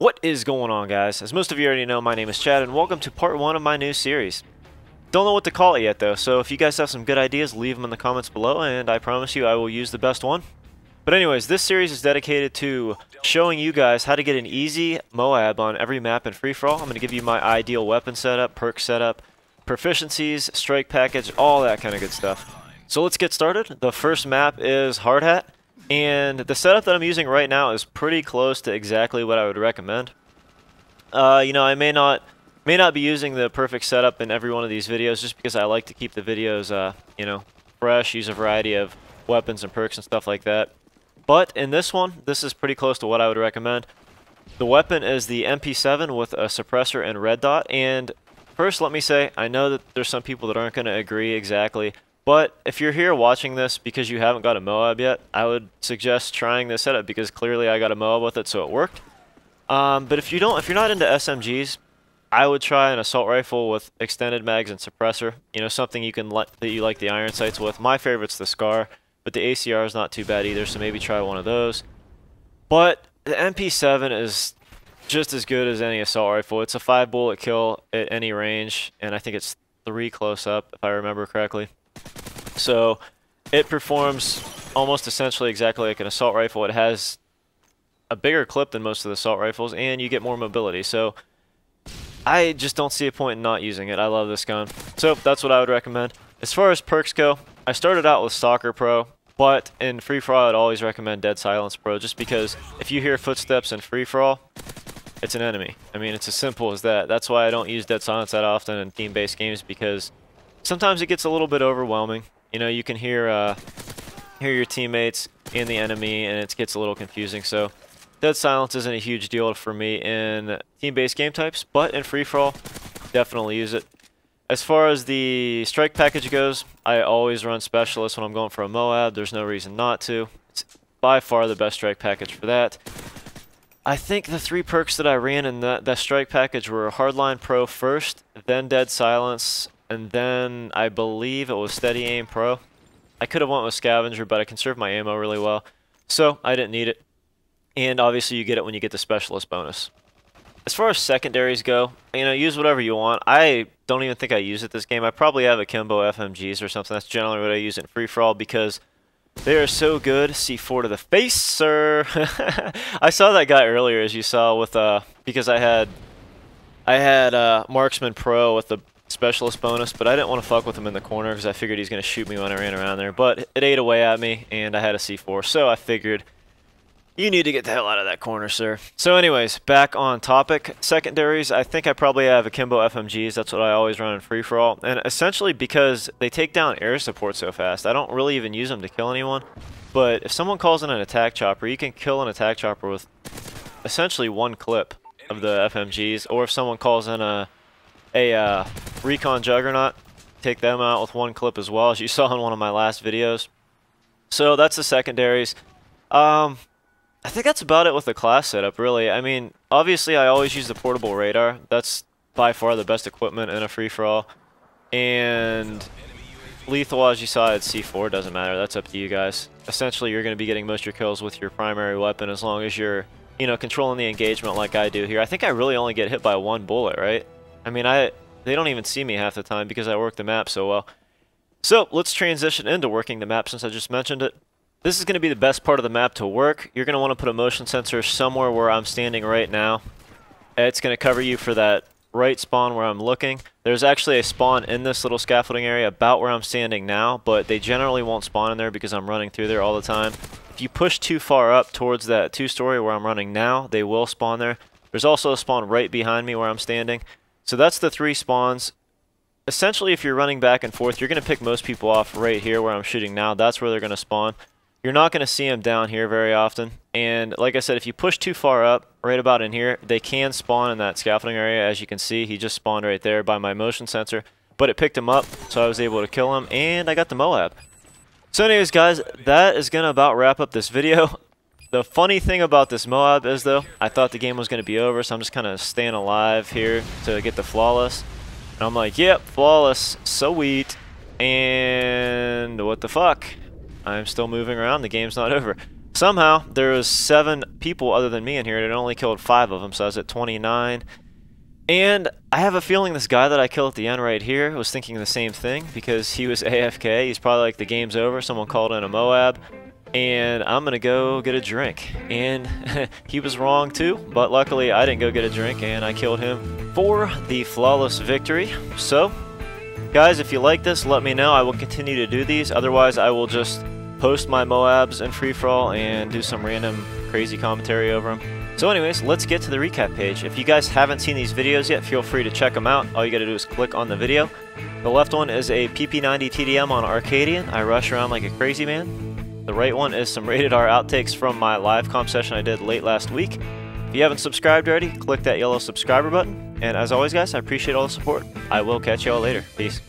What is going on, guys? As most of you already know, my name is Chad, and welcome to part 1 of my new series. Don't know what to call it yet, though, so if you guys have some good ideas, leave them in the comments below, and I promise you I will use the best one. But anyways, this series is dedicated to showing you guys how to get an easy MOAB on every map in free-for-all. I'm going to give you my ideal weapon setup, perk setup, proficiencies, strike package, all that kind of good stuff. So let's get started. The first map is Hardhat. And the setup that I'm using right now is pretty close to exactly what I would recommend. I may not be using the perfect setup in every one of these videos just because I like to keep the videos, fresh, use a variety of weapons and perks and stuff like that. But in this one, this is pretty close to what I would recommend. The weapon is the MP7 with a suppressor and red dot. And first, let me say, I know that there's some people that aren't going to agree exactly. But if you're here watching this because you haven't got a MOAB yet, I would suggest trying this setup because clearly I got a MOAB with it, so it worked. But if you're not into SMGs, I would try an assault rifle with extended mags and suppressor. You know, something that you like the iron sights with. My favorite's the Scar, but the ACR is not too bad either, so maybe try one of those. But the MP7 is just as good as any assault rifle. It's a 5-bullet kill at any range, and I think it's 3 close up if I remember correctly. So it performs almost essentially exactly like an assault rifle. It has a bigger clip than most of the assault rifles, and you get more mobility. So I just don't see a point in not using it. I love this gun. So that's what I would recommend. As far as perks go, I started out with Stalker Pro, but in free-for-all I'd always recommend Dead Silence Pro just because if you hear footsteps in free-for-all, it's an enemy. I mean, it's as simple as that. That's why I don't use Dead Silence that often in team-based games because sometimes it gets a little bit overwhelming. You know, you can hear your teammates and the enemy, and it gets a little confusing. So, Dead Silence isn't a huge deal for me in team-based game types, but in free-for-all, definitely use it. As far as the strike package goes, I always run Specialist when I'm going for a MOAB. There's no reason not to. It's by far the best strike package for that. I think the 3 perks that I ran in that strike package were Hardline Pro first, then Dead Silence, and then I believe it was Steady Aim Pro. I could have went with Scavenger, but I conserved my ammo really well, so I didn't need it. And obviously you get it when you get the Specialist bonus. As far as secondaries go, use whatever you want. I don't even think I use it this game. I probably have Akimbo FMGs or something. That's generally what I use in free-for-all because they are so good. C4 to the face, sir. I saw that guy earlier, as you saw, with because I had Marksman Pro with the Specialist bonus, but I didn't want to fuck with him in the corner because I figured he's going to shoot me when I ran around there. But it ate away at me, and I had a C4, so I figured, you need to get the hell out of that corner, sir. So anyways, back on topic. Secondaries, I think I probably have Akimbo FMGs. That's what I always run in free-for-all. And essentially because they take down air support so fast, I don't really even use them to kill anyone. But if someone calls in an attack chopper, you can kill an attack chopper with essentially 1 clip of the FMGs. Or if someone calls in a recon juggernaut, take them out with 1 clip as well, as you saw in one of my last videos. So that's the secondaries. I think that's about it with the class setup, really. I mean, obviously I always use the portable radar. That's by far the best equipment in a free-for-all. And lethal, as you saw, at C4, doesn't matter. That's up to you guys. Essentially, you're going to be getting most of your kills with your primary weapon as long as you're, controlling the engagement like I do here. I think I really only get hit by 1 bullet, right? I mean, they don't even see me half the time because I work the map so well. So, let's transition into working the map since I just mentioned it. This is going to be the best part of the map to work. You're going to want to put a motion sensor somewhere where I'm standing right now. It's going to cover you for that right spawn where I'm looking. There's actually a spawn in this little scaffolding area about where I'm standing now, but they generally won't spawn in there because I'm running through there all the time. If you push too far up towards that 2-story where I'm running now, they will spawn there. There's also a spawn right behind me where I'm standing. So that's the 3 spawns. Essentially, if you're running back and forth, you're going to pick most people off right here where I'm shooting now. That's where they're going to spawn. You're not going to see them down here very often. And like I said, if you push too far up, right about in here, they can spawn in that scaffolding area. As you can see, he just spawned right there by my motion sensor. But it picked him up, so I was able to kill him, and I got the MOAB. So anyways, guys, that is going to about wrap up this video. The funny thing about this MOAB is, though, I thought the game was going to be over, so I'm just kind of staying alive here to get the flawless. And I'm like, yep, flawless, sweet. And what the fuck? I'm still moving around, the game's not over. Somehow, there was 7 people other than me in here, and it only killed 5 of them, so I was at 29. And I have a feeling this guy that I killed at the end right here was thinking the same thing, because he was AFK. He's probably like, the game's over, someone called in a MOAB, and I'm gonna go get a drink. And he was wrong too, but luckily I didn't go get a drink, and I killed him for the flawless victory. So, guys, if you like this, let me know. I will continue to do these. Otherwise, I will just post my MOABs in free-for-all and do some random crazy commentary over them. So anyways, let's get to the recap page. If you guys haven't seen these videos yet, feel free to check them out. All you gotta do is click on the video. The left one is a PP90 TDM on Arcadian. I rush around like a crazy man. The right one is some rated R outtakes from my live comp session I did late last week. If you haven't subscribed already, click that yellow subscriber button. And as always, guys, I appreciate all the support. I will catch you all later. Peace.